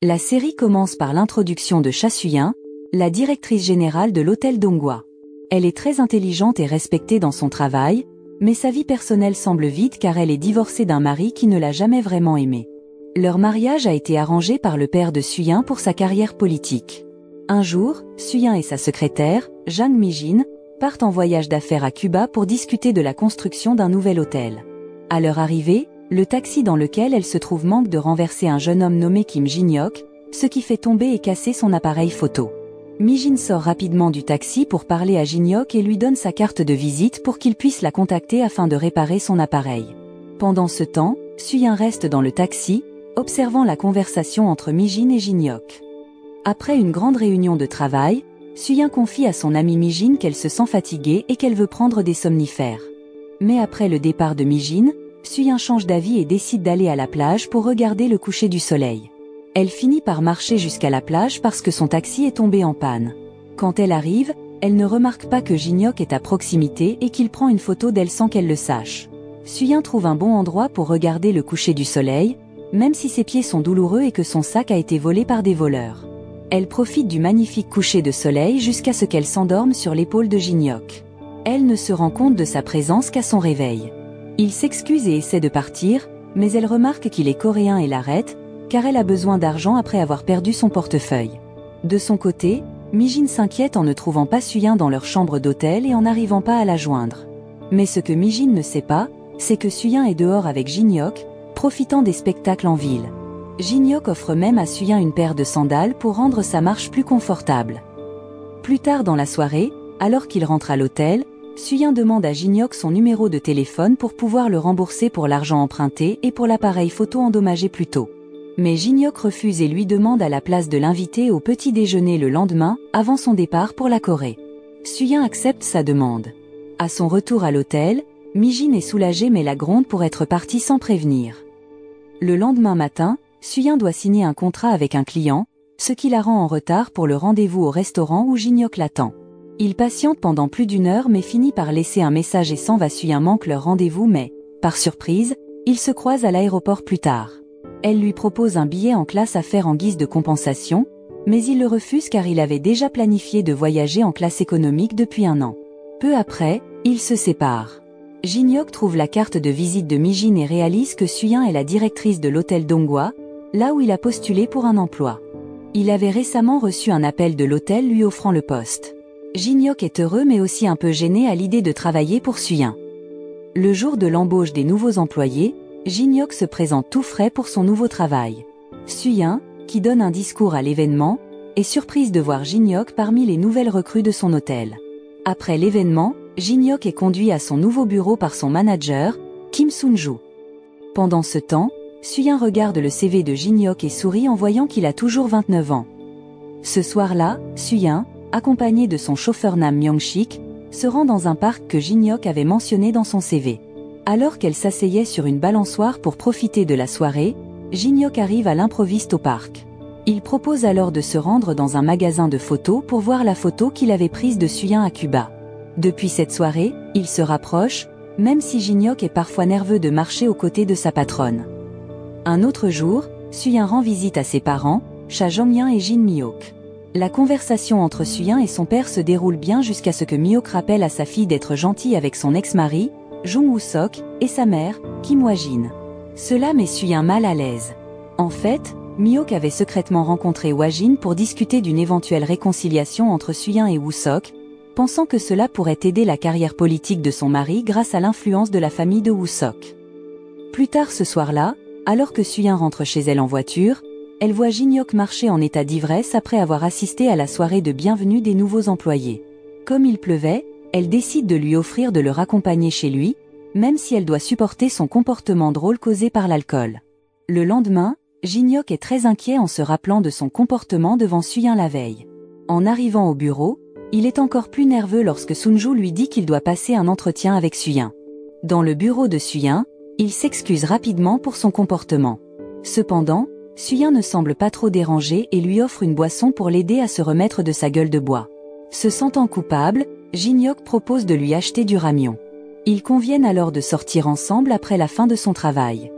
La série commence par l'introduction de Cha Suyin, la directrice générale de l'hôtel Donghua. Elle est très intelligente et respectée dans son travail, mais sa vie personnelle semble vide car elle est divorcée d'un mari qui ne l'a jamais vraiment aimée. Leur mariage a été arrangé par le père de Suyin pour sa carrière politique. Un jour, Suyin et sa secrétaire, Jang Mi-jin, partent en voyage d'affaires à Cuba pour discuter de la construction d'un nouvel hôtel. À leur arrivée, le taxi dans lequel elle se trouve manque de renverser un jeune homme nommé Kim Jin-hyuk, ce qui fait tomber et casser son appareil photo. Mi-jin sort rapidement du taxi pour parler à Jin-hyuk et lui donne sa carte de visite pour qu'il puisse la contacter afin de réparer son appareil. Pendant ce temps, Suyin reste dans le taxi, observant la conversation entre Mi-jin et Jin-hyuk. Après une grande réunion de travail, Suyin confie à son amie Mi-jin qu'elle se sent fatiguée et qu'elle veut prendre des somnifères. Mais après le départ de Mi-jin, Suyin change d'avis et décide d'aller à la plage pour regarder le coucher du soleil. Elle finit par marcher jusqu'à la plage parce que son taxi est tombé en panne. Quand elle arrive, elle ne remarque pas que Jin-hyuk est à proximité et qu'il prend une photo d'elle sans qu'elle le sache. Suyin trouve un bon endroit pour regarder le coucher du soleil, même si ses pieds sont douloureux et que son sac a été volé par des voleurs. Elle profite du magnifique coucher de soleil jusqu'à ce qu'elle s'endorme sur l'épaule de Jin-hyuk. Elle ne se rend compte de sa présence qu'à son réveil. Il s'excuse et essaie de partir, mais elle remarque qu'il est coréen et l'arrête, car elle a besoin d'argent après avoir perdu son portefeuille. De son côté, Mi-jin s'inquiète en ne trouvant pas Suyin dans leur chambre d'hôtel et en n'arrivant pas à la joindre. Mais ce que Mi-jin ne sait pas, c'est que Suyin est dehors avec Jin-hyuk, profitant des spectacles en ville. Jin-hyuk offre même à Suyin une paire de sandales pour rendre sa marche plus confortable. Plus tard dans la soirée, alors qu'il rentre à l'hôtel, Suyin demande à Jin-hyuk son numéro de téléphone pour pouvoir le rembourser pour l'argent emprunté et pour l'appareil photo endommagé plus tôt. Mais Jin-hyuk refuse et lui demande à la place de l'inviter au petit déjeuner le lendemain, avant son départ pour la Corée. Suyin accepte sa demande. À son retour à l'hôtel, Mi-jin est soulagée mais la gronde pour être partie sans prévenir. Le lendemain matin, Suyin doit signer un contrat avec un client, ce qui la rend en retard pour le rendez-vous au restaurant où Jin-hyuk l'attend. Il patiente pendant plus d'une heure mais finit par laisser un message et s'en va. Suyin manque leur rendez-vous mais, par surprise, ils se croisent à l'aéroport plus tard. Elle lui propose un billet en classe à faire en guise de compensation, mais il le refuse car il avait déjà planifié de voyager en classe économique depuis un an. Peu après, ils se séparent. Jin-hyuk trouve la carte de visite de Mi-jin et réalise que Suyin est la directrice de l'hôtel Donghua, là où il a postulé pour un emploi. Il avait récemment reçu un appel de l'hôtel lui offrant le poste. Jin-hyuk est heureux mais aussi un peu gêné à l'idée de travailler pour Suyin. Le jour de l'embauche des nouveaux employés, Jin-hyuk se présente tout frais pour son nouveau travail. Suyin, qui donne un discours à l'événement, est surprise de voir Jin-hyuk parmi les nouvelles recrues de son hôtel. Après l'événement, Jin-hyuk est conduit à son nouveau bureau par son manager, Kim Sun-joo. Pendant ce temps, Suyin regarde le CV de Jin-hyuk et sourit en voyant qu'il a toujours 29 ans. Ce soir-là, Suyin, accompagné de son chauffeur Nam Myung-sik, se rend dans un parc que Jin-hyuk avait mentionné dans son CV. Alors qu'elle s'asseyait sur une balançoire pour profiter de la soirée, Jin-hyuk arrive à l'improviste au parc. Il propose alors de se rendre dans un magasin de photos pour voir la photo qu'il avait prise de Suyin à Cuba. Depuis cette soirée, ils se rapprochent, même si Jin-hyuk est parfois nerveux de marcher aux côtés de sa patronne. Un autre jour, Suyin rend visite à ses parents, Cha Jong-hyun et Jin Mi-hyuk. La conversation entre Suyin et son père se déroule bien jusqu'à ce que Mi-hyuk rappelle à sa fille d'être gentille avec son ex-mari, Jong Woo-sok, et sa mère, Kim Hwa-jin. Cela met Suyin mal à l'aise. En fait, Mi-hyuk avait secrètement rencontré Hwa-jin pour discuter d'une éventuelle réconciliation entre Suyin et Woo-sok, pensant que cela pourrait aider la carrière politique de son mari grâce à l'influence de la famille de Woo-sok. Plus tard ce soir-là, alors que Suyin rentre chez elle en voiture, elle voit Jin-hyuk marcher en état d'ivresse après avoir assisté à la soirée de bienvenue des nouveaux employés. Comme il pleuvait, elle décide de lui offrir de le raccompagner chez lui, même si elle doit supporter son comportement drôle causé par l'alcool. Le lendemain, Jin-hyuk est très inquiet en se rappelant de son comportement devant Suyin la veille. En arrivant au bureau, il est encore plus nerveux lorsque Sun-joo lui dit qu'il doit passer un entretien avec Suyin. Dans le bureau de Suyin, il s'excuse rapidement pour son comportement. Cependant, Suyin ne semble pas trop dérangé et lui offre une boisson pour l'aider à se remettre de sa gueule de bois. Se sentant coupable, Jin-hyuk propose de lui acheter du ramion. Ils conviennent alors de sortir ensemble après la fin de son travail.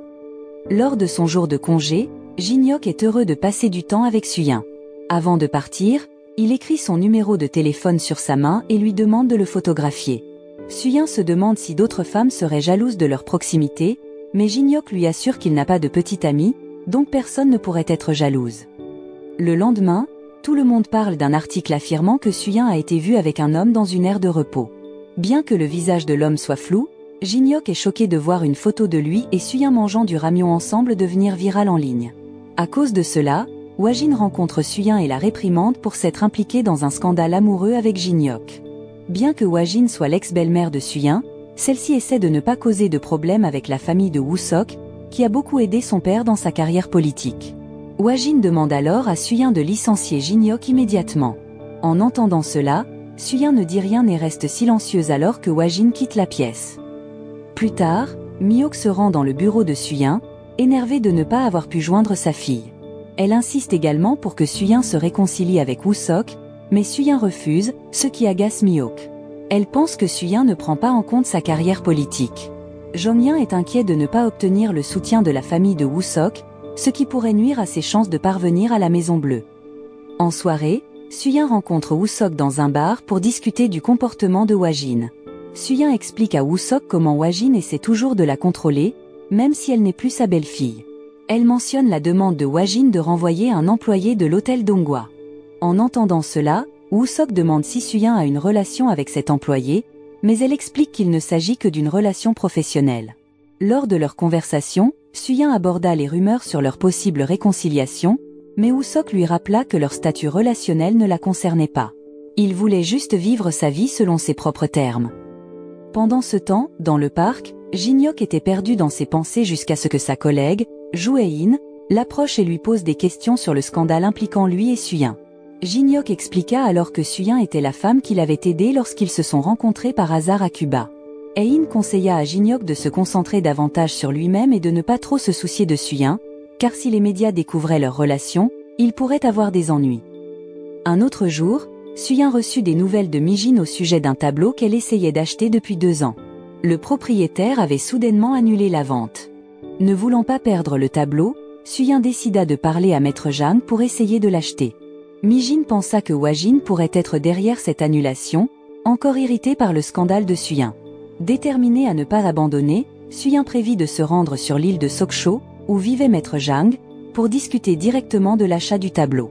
Lors de son jour de congé, Jinhyuk est heureux de passer du temps avec Suyin. Avant de partir, il écrit son numéro de téléphone sur sa main et lui demande de le photographier. Suyin se demande si d'autres femmes seraient jalouses de leur proximité, mais Jinhyuk lui assure qu'il n'a pas de petite amie, donc personne ne pourrait être jalouse. Le lendemain, tout le monde parle d'un article affirmant que Suyin a été vu avec un homme dans une aire de repos. Bien que le visage de l'homme soit flou, Jinhyuk est choqué de voir une photo de lui et Suyin mangeant du ramyeon ensemble devenir viral en ligne. À cause de cela, Hwajin rencontre Suyin et la réprimande pour s'être impliqué dans un scandale amoureux avec Jinhyuk. Bien que Hwajin soit l'ex-belle-mère de Suyin, celle-ci essaie de ne pas causer de problème avec la famille de Woo-sok, qui a beaucoup aidé son père dans sa carrière politique. Hwajin demande alors à Suyin de licencier Jinhyuk immédiatement. En entendant cela, Suyin ne dit rien et reste silencieuse alors que Hwajin quitte la pièce. Plus tard, Miok se rend dans le bureau de Suyin, énervée de ne pas avoir pu joindre sa fille. Elle insiste également pour que Suyin se réconcilie avec Woo-sok, mais Suyin refuse, ce qui agace Miok. Elle pense que Suyin ne prend pas en compte sa carrière politique. Jonghyun est inquiet de ne pas obtenir le soutien de la famille de Woo-sok, ce qui pourrait nuire à ses chances de parvenir à la Maison Bleue. En soirée, Suyin rencontre Woo-sok dans un bar pour discuter du comportement de Hwajin. Suyin explique à Woo-sok comment Hwajin essaie toujours de la contrôler, même si elle n'est plus sa belle-fille. Elle mentionne la demande de Hwajin de renvoyer un employé de l'hôtel Donghua. En entendant cela, Woo-sok demande si Suyin a une relation avec cet employé, mais elle explique qu'il ne s'agit que d'une relation professionnelle. Lors de leur conversation, Suyin aborda les rumeurs sur leur possible réconciliation, mais Woo-sok lui rappela que leur statut relationnel ne la concernait pas. Il voulait juste vivre sa vie selon ses propres termes. Pendant ce temps, dans le parc, Jinhyuk était perdu dans ses pensées jusqu'à ce que sa collègue, Joo Hae-in, l'approche et lui pose des questions sur le scandale impliquant lui et Suyin. Jinhyuk expliqua alors que Suyin était la femme qui l'avait aidé lorsqu'ils se sont rencontrés par hasard à Cuba. Hae-in conseilla à Jinhyuk de se concentrer davantage sur lui-même et de ne pas trop se soucier de Suyin, car si les médias découvraient leur relation, ils pourraient avoir des ennuis. Un autre jour, Suyin reçut des nouvelles de Mi-jin au sujet d'un tableau qu'elle essayait d'acheter depuis 2 ans. Le propriétaire avait soudainement annulé la vente. Ne voulant pas perdre le tableau, Suyin décida de parler à Maître Jang pour essayer de l'acheter. Mi-jin pensa que Hwajin pourrait être derrière cette annulation, encore irrité par le scandale de Suyin. Déterminé à ne pas abandonner, Suyin prévit de se rendre sur l'île de Sokcho, où vivait Maître Jang, pour discuter directement de l'achat du tableau.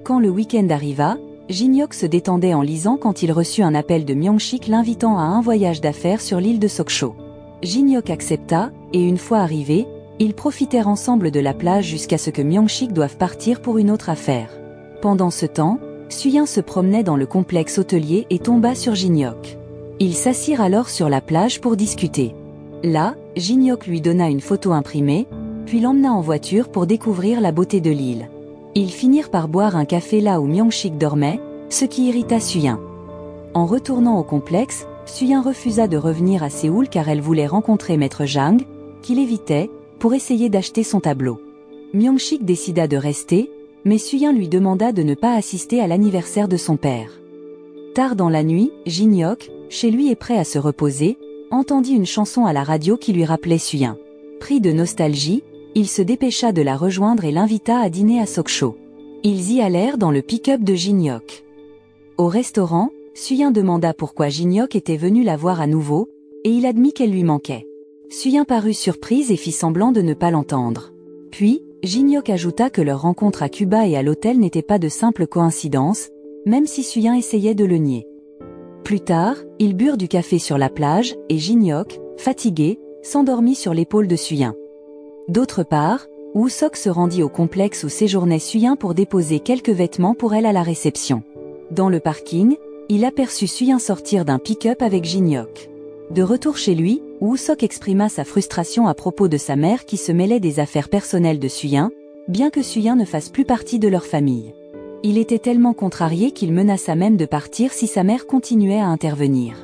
Quand le week-end arriva, Jinhyuk se détendait en lisant quand il reçut un appel de Myung-sik l'invitant à un voyage d'affaires sur l'île de Sokcho. Jinhyuk accepta, et une fois arrivés, ils profitèrent ensemble de la plage jusqu'à ce que Myung-sik doive partir pour une autre affaire. Pendant ce temps, Suyin se promenait dans le complexe hôtelier et tomba sur Jinhyuk. Ils s'assirent alors sur la plage pour discuter. Là, Jinhyuk lui donna une photo imprimée, puis l'emmena en voiture pour découvrir la beauté de l'île. Ils finirent par boire un café là où Myung-sik dormait, ce qui irrita Suyin. En retournant au complexe, Suyin refusa de revenir à Séoul car elle voulait rencontrer Maître Jang, qui l'évitait, pour essayer d'acheter son tableau. Myung-sik décida de rester, mais Suyin lui demanda de ne pas assister à l'anniversaire de son père. Tard dans la nuit, Jinhyuk, chez lui et prêt à se reposer, entendit une chanson à la radio qui lui rappelait Suyin. Pris de nostalgie, il se dépêcha de la rejoindre et l'invita à dîner à Sokcho. Ils y allèrent dans le pick-up de Jinhyuk. Au restaurant, Suyin demanda pourquoi Jinhyuk était venu la voir à nouveau, et il admit qu'elle lui manquait. Suyin parut surprise et fit semblant de ne pas l'entendre. Puis, Jinhyuk ajouta que leur rencontre à Cuba et à l'hôtel n'était pas de simple coïncidence, même si Suyin essayait de le nier. Plus tard, ils burent du café sur la plage, et Jinhyuk, fatigué, s'endormit sur l'épaule de Suyin. D'autre part, Woo-sok se rendit au complexe où séjournait Suyin pour déposer quelques vêtements pour elle à la réception. Dans le parking, il aperçut Suyin sortir d'un pick-up avec Jinhyuk. De retour chez lui, Woo-sok exprima sa frustration à propos de sa mère qui se mêlait des affaires personnelles de Suyin, bien que Suyin ne fasse plus partie de leur famille. Il était tellement contrarié qu'il menaça même de partir si sa mère continuait à intervenir.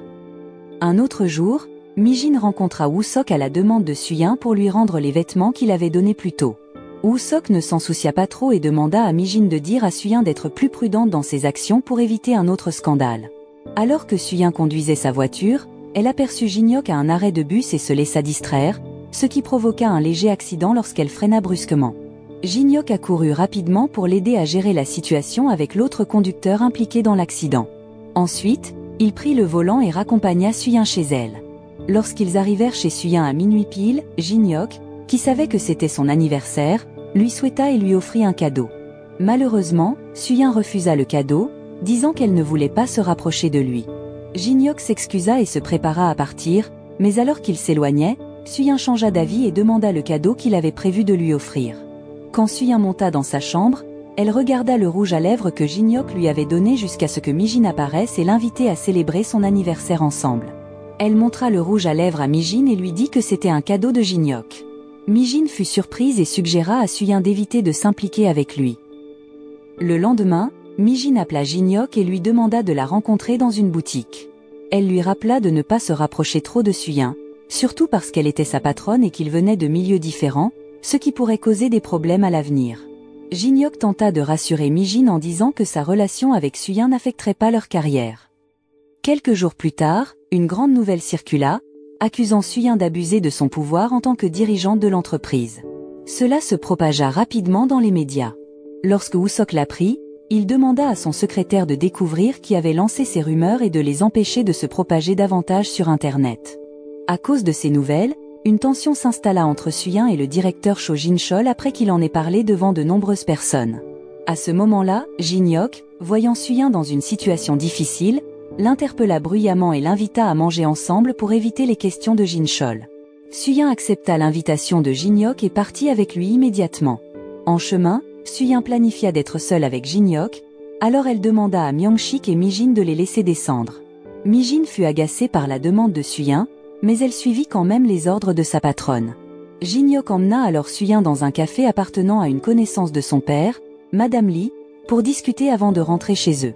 Un autre jour, Mi-jin rencontra Woo-sok à la demande de Suyin pour lui rendre les vêtements qu'il avait donnés plus tôt. Woo-sok ne s'en soucia pas trop et demanda à Mi-jin de dire à Suyin d'être plus prudente dans ses actions pour éviter un autre scandale. Alors que Suyin conduisait sa voiture, elle aperçut Jinhyuk à un arrêt de bus et se laissa distraire, ce qui provoqua un léger accident lorsqu'elle freina brusquement. Jin-hyuk a couru rapidement pour l'aider à gérer la situation avec l'autre conducteur impliqué dans l'accident. Ensuite, il prit le volant et raccompagna Suyin chez elle. Lorsqu'ils arrivèrent chez Suyin à minuit pile, Jin-hyuk, qui savait que c'était son anniversaire, lui souhaita et lui offrit un cadeau. Malheureusement, Suyin refusa le cadeau, disant qu'elle ne voulait pas se rapprocher de lui. Jin-hyuk s'excusa et se prépara à partir, mais alors qu'il s'éloignait, Suyin changea d'avis et demanda le cadeau qu'il avait prévu de lui offrir. Quand Suyin monta dans sa chambre, elle regarda le rouge à lèvres que Jin-hyuk lui avait donné jusqu'à ce que Mi-jin apparaisse et l'invitait à célébrer son anniversaire ensemble. Elle montra le rouge à lèvres à Mi-jin et lui dit que c'était un cadeau de Jin-hyuk. Mi-jin fut surprise et suggéra à Suyin d'éviter de s'impliquer avec lui. Le lendemain, Mi-jin appela Jin-hyuk et lui demanda de la rencontrer dans une boutique. Elle lui rappela de ne pas se rapprocher trop de Suyin, surtout parce qu'elle était sa patronne et qu'il venait de milieux différents, ce qui pourrait causer des problèmes à l'avenir. Jin-hyuk tenta de rassurer Mi-jin en disant que sa relation avec Suyin n'affecterait pas leur carrière. Quelques jours plus tard, une grande nouvelle circula, accusant Suyin d'abuser de son pouvoir en tant que dirigeante de l'entreprise. Cela se propagea rapidement dans les médias. Lorsque Woo-sok l'apprit, il demanda à son secrétaire de découvrir qui avait lancé ces rumeurs et de les empêcher de se propager davantage sur Internet. À cause de ces nouvelles, une tension s'installa entre Suyin et le directeur Cho Jin-chol après qu'il en ait parlé devant de nombreuses personnes. À ce moment-là, Jin-hyuk, voyant Suyin dans une situation difficile, l'interpella bruyamment et l'invita à manger ensemble pour éviter les questions de Jin-chol. Suyin accepta l'invitation de Jin-hyuk et partit avec lui immédiatement. En chemin, Suyin planifia d'être seule avec Jin-hyuk, alors elle demanda à Myung-sik et Mi-jin de les laisser descendre. Mi-jin fut agacée par la demande de Suyin, mais elle suivit quand même les ordres de sa patronne. Jin-hyuk emmena alors Suyin dans un café appartenant à une connaissance de son père, Madame Lee, pour discuter avant de rentrer chez eux.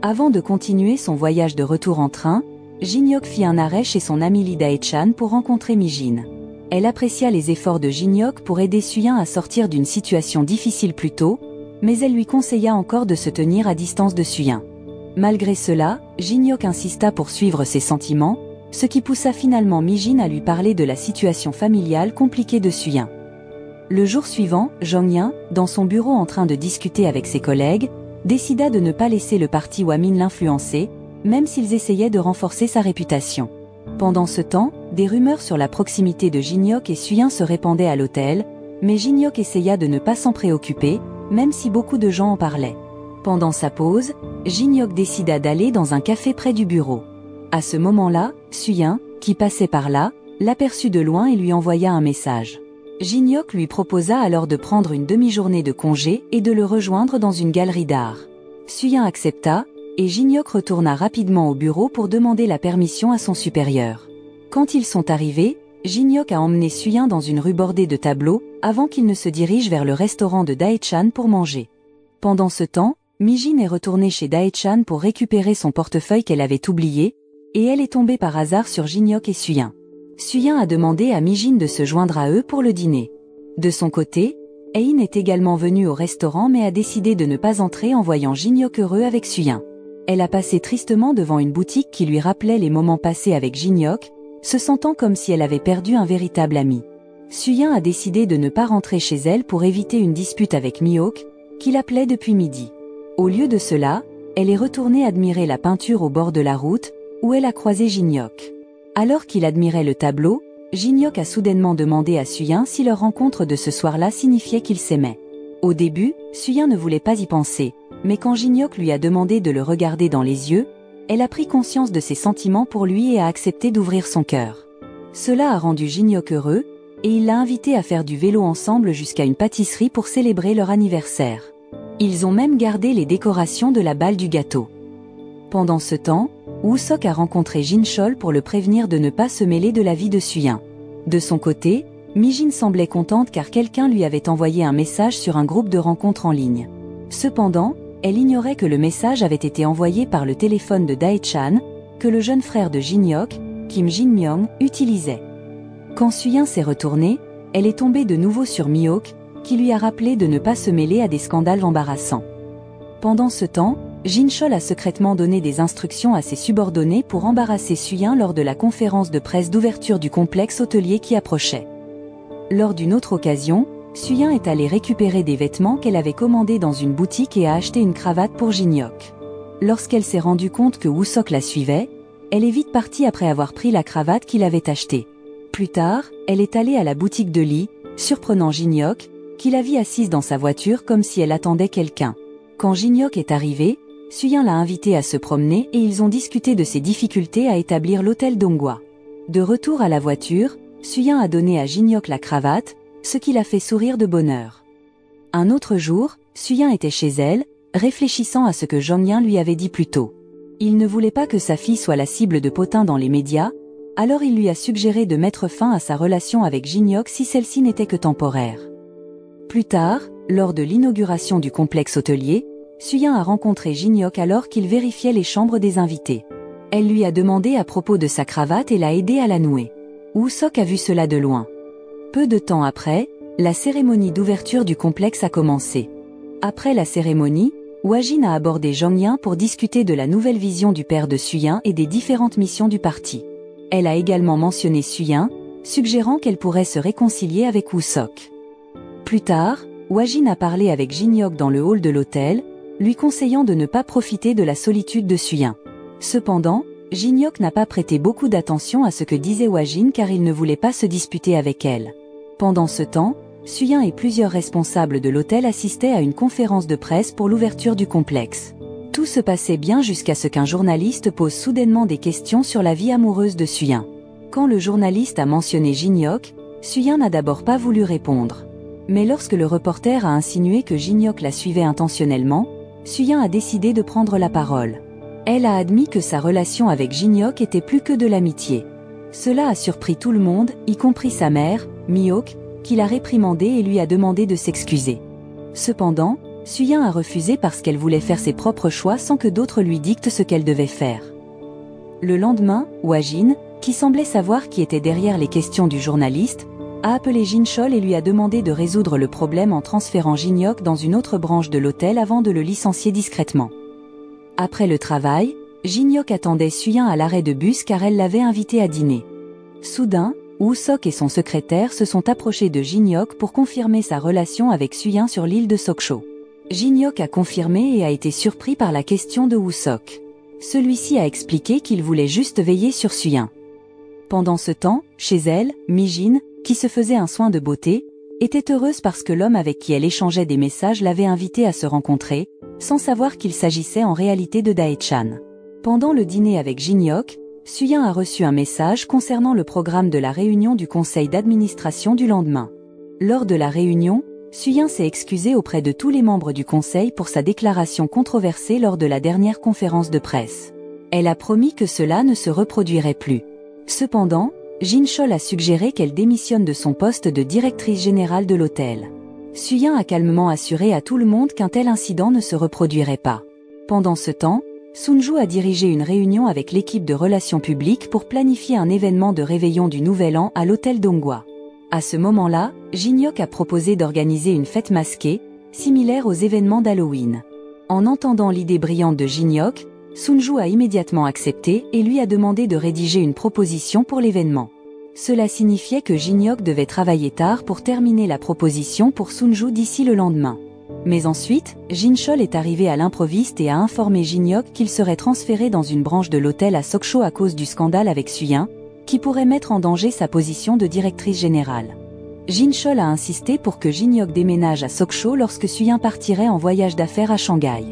Avant de continuer son voyage de retour en train, Jin-hyuk fit un arrêt chez son ami Lee Dae-chan pour rencontrer Mi-jin. Elle apprécia les efforts de Jin-hyuk pour aider Suyin à sortir d'une situation difficile plus tôt, mais elle lui conseilla encore de se tenir à distance de Suyin. Malgré cela, Jin-hyuk insista pour suivre ses sentiments, ce qui poussa finalement Mi-jin à lui parler de la situation familiale compliquée de Suyin. Le jour suivant, Jong-hyun, dans son bureau en train de discuter avec ses collègues, décida de ne pas laisser le parti Hwamin l'influencer, même s'ils essayaient de renforcer sa réputation. Pendant ce temps, des rumeurs sur la proximité de Jin-hyuk et Suyin se répandaient à l'hôtel, mais Jin-hyuk essaya de ne pas s'en préoccuper, même si beaucoup de gens en parlaient. Pendant sa pause, Jin-hyuk décida d'aller dans un café près du bureau. À ce moment-là, Suyin, qui passait par là, l'aperçut de loin et lui envoya un message. Jin-hyuk lui proposa alors de prendre une demi-journée de congé et de le rejoindre dans une galerie d'art. Suyin accepta, et Jin-hyuk retourna rapidement au bureau pour demander la permission à son supérieur. Quand ils sont arrivés, Jin-hyuk a emmené Suyin dans une rue bordée de tableaux, avant qu'il ne se dirige vers le restaurant de Dae-chan pour manger. Pendant ce temps, Mi-jin est retournée chez Dae-chan pour récupérer son portefeuille qu'elle avait oublié, et elle est tombée par hasard sur Jin-hyuk et Suyin. Suyin a demandé à Mi-jin de se joindre à eux pour le dîner. De son côté, Ein est également venue au restaurant mais a décidé de ne pas entrer en voyant Jin-hyuk heureux avec Suyin. Elle a passé tristement devant une boutique qui lui rappelait les moments passés avec Jin-hyuk, se sentant comme si elle avait perdu un véritable ami. Suyin a décidé de ne pas rentrer chez elle pour éviter une dispute avec Mi-hyuk, qui l'appelait depuis midi. Au lieu de cela, elle est retournée admirer la peinture au bord de la route, où elle a croisé Jin-hyuk. Alors qu'il admirait le tableau, Jin-hyuk a soudainement demandé à Suyin si leur rencontre de ce soir-là signifiait qu'ils s'aimaient. Au début, Suyin ne voulait pas y penser, mais quand Jin-hyuk lui a demandé de le regarder dans les yeux, elle a pris conscience de ses sentiments pour lui et a accepté d'ouvrir son cœur. Cela a rendu Jin-hyuk heureux, et il l'a invité à faire du vélo ensemble jusqu'à une pâtisserie pour célébrer leur anniversaire. Ils ont même gardé les décorations de la balle du gâteau. Pendant ce temps, Woo-sok a rencontré Jin-chol pour le prévenir de ne pas se mêler de la vie de Suyin. De son côté, Mi-jin semblait contente car quelqu'un lui avait envoyé un message sur un groupe de rencontres en ligne. Cependant, elle ignorait que le message avait été envoyé par le téléphone de Dae-chan, que le jeune frère de Jin-hyuk, Kim Jin-myung, utilisait. Quand Suyin s'est retournée, elle est tombée de nouveau sur Mi-hyuk, qui lui a rappelé de ne pas se mêler à des scandales embarrassants. Pendant ce temps, Jin-chol a secrètement donné des instructions à ses subordonnés pour embarrasser Suyin lors de la conférence de presse d'ouverture du complexe hôtelier qui approchait. Lors d'une autre occasion, Suyin est allée récupérer des vêtements qu'elle avait commandés dans une boutique et a acheté une cravate pour Jin-hyuk. Lorsqu'elle s'est rendue compte que Woo-seok la suivait, elle est vite partie après avoir pris la cravate qu'il avait achetée. Plus tard, elle est allée à la boutique de Lee, surprenant Jin-hyuk, qui la vit assise dans sa voiture comme si elle attendait quelqu'un. Quand Jin-hyuk est arrivé, Suyin l'a invitée à se promener et ils ont discuté de ses difficultés à établir l'hôtel Donggwa. De retour à la voiture, Suyin a donné à Jin-hyuk la cravate, ce qui l'a fait sourire de bonheur. Un autre jour, Suyin était chez elle, réfléchissant à ce que Jong-in lui avait dit plus tôt. Il ne voulait pas que sa fille soit la cible de potins dans les médias, alors il lui a suggéré de mettre fin à sa relation avec Jin-hyuk si celle-ci n'était que temporaire. Plus tard, lors de l'inauguration du complexe hôtelier, Suyin a rencontré Jin-hyuk alors qu'il vérifiait les chambres des invités. Elle lui a demandé à propos de sa cravate et l'a aidé à la nouer. Woo-seok a vu cela de loin. Peu de temps après, la cérémonie d'ouverture du complexe a commencé. Après la cérémonie, Hwa-jin a abordé Jong-in pour discuter de la nouvelle vision du père de Suyin et des différentes missions du parti. Elle a également mentionné Suyin, suggérant qu'elle pourrait se réconcilier avec Woo-seok. Plus tard, Hwa-jin a parlé avec Jin-hyuk dans le hall de l'hôtel, lui conseillant de ne pas profiter de la solitude de Suyin. Cependant, Jin-hyuk n'a pas prêté beaucoup d'attention à ce que disait Hwa-jin car il ne voulait pas se disputer avec elle. Pendant ce temps, Suyin et plusieurs responsables de l'hôtel assistaient à une conférence de presse pour l'ouverture du complexe. Tout se passait bien jusqu'à ce qu'un journaliste pose soudainement des questions sur la vie amoureuse de Suyin. Quand le journaliste a mentionné Jin-hyuk, Suyin n'a d'abord pas voulu répondre. Mais lorsque le reporter a insinué que Jin-hyuk la suivait intentionnellement, Suyin a décidé de prendre la parole. Elle a admis que sa relation avec Jin-hyuk était plus que de l'amitié. Cela a surpris tout le monde, y compris sa mère, Mi-hyuk, qui l'a réprimandée et lui a demandé de s'excuser. Cependant, Suyin a refusé parce qu'elle voulait faire ses propres choix sans que d'autres lui dictent ce qu'elle devait faire. Le lendemain, Hwa-jin, qui semblait savoir qui était derrière les questions du journaliste, a appelé Jin-chol et lui a demandé de résoudre le problème en transférant Jin-hyuk dans une autre branche de l'hôtel avant de le licencier discrètement. Après le travail, Jin-hyuk attendait Suyin à l'arrêt de bus car elle l'avait invité à dîner. Soudain, Woo-seok et son secrétaire se sont approchés de Jin-hyuk pour confirmer sa relation avec Suyin sur l'île de Sokcho. Jin-hyuk a confirmé et a été surpris par la question de Woo-seok. Celui-ci a expliqué qu'il voulait juste veiller sur Suyin. Pendant ce temps, chez elle, Mi-jin, qui se faisait un soin de beauté, était heureuse parce que l'homme avec qui elle échangeait des messages l'avait invitée à se rencontrer, sans savoir qu'il s'agissait en réalité de Dae-chan. Pendant le dîner avec Jin-hyuk, Suyin a reçu un message concernant le programme de la réunion du conseil d'administration du lendemain. Lors de la réunion, Suyin s'est excusée auprès de tous les membres du conseil pour sa déclaration controversée lors de la dernière conférence de presse. Elle a promis que cela ne se reproduirait plus. Cependant, Jin-chol a suggéré qu'elle démissionne de son poste de directrice générale de l'hôtel. Suyin a calmement assuré à tout le monde qu'un tel incident ne se reproduirait pas. Pendant ce temps, Sunju a dirigé une réunion avec l'équipe de relations publiques pour planifier un événement de réveillon du Nouvel An à l'hôtel Donggwa. À ce moment-là, Jin-hyuk a proposé d'organiser une fête masquée, similaire aux événements d'Halloween. En entendant l'idée brillante de Jin-hyuk, Sunju a immédiatement accepté et lui a demandé de rédiger une proposition pour l'événement. Cela signifiait que Jin-hyuk devait travailler tard pour terminer la proposition pour Sunju d'ici le lendemain. Mais ensuite, Jin-chol est arrivé à l'improviste et a informé Jin-hyuk qu'il serait transféré dans une branche de l'hôtel à Sokcho à cause du scandale avec Suyin, qui pourrait mettre en danger sa position de directrice générale. Jin-chol a insisté pour que Jin-hyuk déménage à Sokcho lorsque Suyin partirait en voyage d'affaires à Shanghai.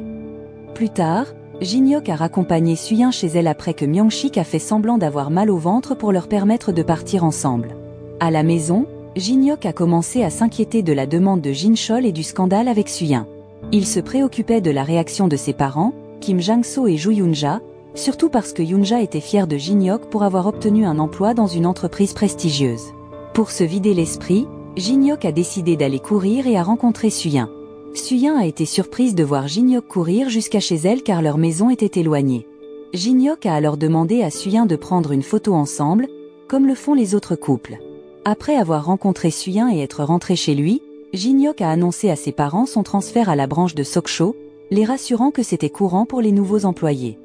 Plus tard, Jin-hyuk a raccompagné Suyin chez elle après que Myung-sik a fait semblant d'avoir mal au ventre pour leur permettre de partir ensemble. À la maison, Jin-hyuk a commencé à s'inquiéter de la demande de Jin-chol et du scandale avec Suyin. Il se préoccupait de la réaction de ses parents, Kim Jang-so et Joo Yoon-ja, surtout parce que Yoon-ja était fier de Jin-hyuk pour avoir obtenu un emploi dans une entreprise prestigieuse. Pour se vider l'esprit, Jin-hyuk a décidé d'aller courir et a rencontré Suyin. Suyin a été surprise de voir Jin-hyuk courir jusqu'à chez elle car leur maison était éloignée. Jin-hyuk a alors demandé à Suyin de prendre une photo ensemble, comme le font les autres couples. Après avoir rencontré Suyin et être rentré chez lui, Jin-hyuk a annoncé à ses parents son transfert à la branche de Sokcho, les rassurant que c'était courant pour les nouveaux employés.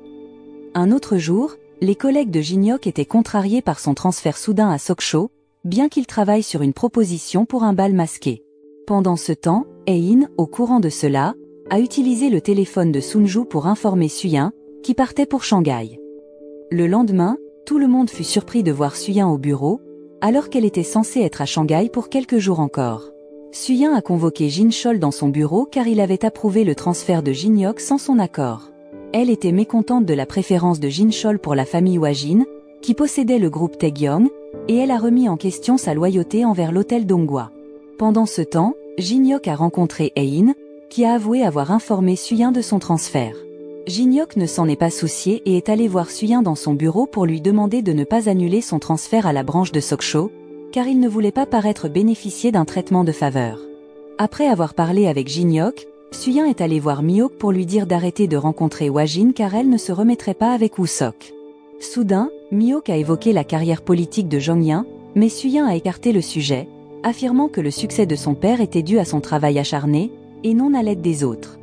Un autre jour, les collègues de Jin-hyuk étaient contrariés par son transfert soudain à Sokcho, bien qu'il travaille sur une proposition pour un bal masqué. Pendant ce temps, Hein, au courant de cela, a utilisé le téléphone de Sunju pour informer Suyin, qui partait pour Shanghai. Le lendemain, tout le monde fut surpris de voir Suyin au bureau, alors qu'elle était censée être à Shanghai pour quelques jours encore. Suyin a convoqué Jin Chol dans son bureau car il avait approuvé le transfert de Jin Hyok sans son accord. Elle était mécontente de la préférence de Jin Chol pour la famille Wajin, qui possédait le groupe Taegyong, et elle a remis en question sa loyauté envers l'hôtel Donghua. Pendant ce temps, Jin Hyok a rencontré Hein, qui a avoué avoir informé Suyin de son transfert. Jin Hyok ne s'en est pas soucié et est allé voir Suyin dans son bureau pour lui demander de ne pas annuler son transfert à la branche de Sokcho, car il ne voulait pas paraître bénéficier d'un traitement de faveur. Après avoir parlé avec Jin Hyok, Suyin est allé voir Mi-hyuk pour lui dire d'arrêter de rencontrer Wajin car elle ne se remettrait pas avec Woo-sok. Soudain, Mi-hyuk a évoqué la carrière politique de Jong-in, mais Suyin a écarté le sujet, affirmant que le succès de son père était dû à son travail acharné, et non à l'aide des autres.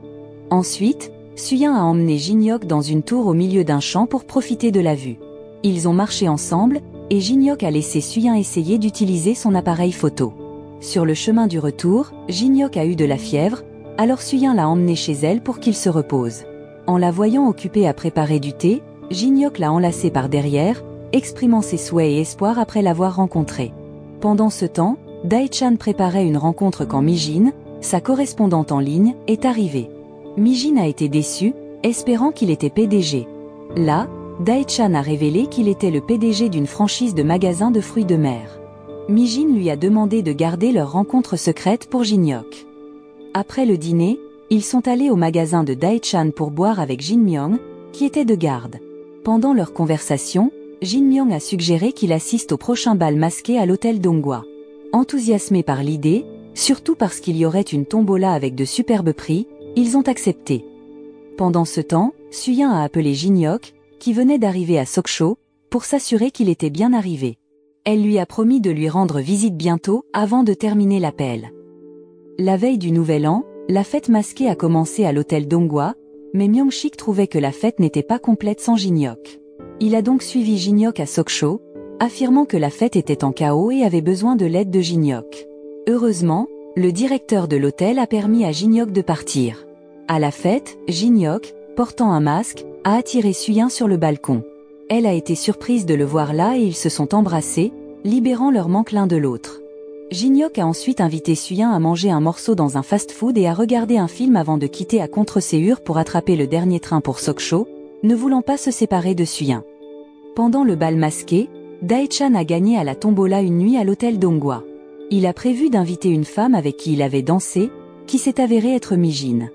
Ensuite, Suyin a emmené Jin Hyok dans une tour au milieu d'un champ pour profiter de la vue. Ils ont marché ensemble, et Jin Hyok a laissé Suyin essayer d'utiliser son appareil photo. Sur le chemin du retour, Jin Hyok a eu de la fièvre, alors Suyin l'a emmené chez elle pour qu'il se repose. En la voyant occupée à préparer du thé, Jin Hyok l'a enlacée par derrière, exprimant ses souhaits et espoirs après l'avoir rencontrée. Pendant ce temps, Dae-chan préparait une rencontre quand Mi-jin, sa correspondante en ligne, est arrivée. Mi-jin a été déçu, espérant qu'il était PDG. Là, Dae-chan a révélé qu'il était le PDG d'une franchise de magasins de fruits de mer. Mi-jin lui a demandé de garder leur rencontre secrète pour Jin Hyok. Après le dîner, ils sont allés au magasin de Dae-chan pour boire avec Jin Myung, qui était de garde. Pendant leur conversation, Jin Myung a suggéré qu'il assiste au prochain bal masqué à l'hôtel Donghua. Enthousiasmés par l'idée, surtout parce qu'il y aurait une tombola avec de superbes prix, ils ont accepté. Pendant ce temps, Suyin a appelé Jin Hyok, qui venait d'arriver à Sokcho, pour s'assurer qu'il était bien arrivé. Elle lui a promis de lui rendre visite bientôt avant de terminer l'appel. La veille du Nouvel An, la fête masquée a commencé à l'hôtel Donghua, mais Myung-sik trouvait que la fête n'était pas complète sans Jin Hyok. Il a donc suivi Jin Hyok à Sokcho, affirmant que la fête était en chaos et avait besoin de l'aide de Jin Hyok. Heureusement, le directeur de l'hôtel a permis à Jin Hyok de partir. À la fête, Jin Hyok, portant un masque, a attiré Suyin sur le balcon. Elle a été surprise de le voir là et ils se sont embrassés, libérant leur manque l'un de l'autre. Jin Hyok a ensuite invité Suyin à manger un morceau dans un fast-food et à regarder un film avant de quitter à contre-séhur pour attraper le dernier train pour Sokcho, ne voulant pas se séparer de Suyin. Pendant le bal masqué, Dae-chan a gagné à la tombola une nuit à l'hôtel Donghua. Il a prévu d'inviter une femme avec qui il avait dansé, qui s'est avérée être Mi-jin.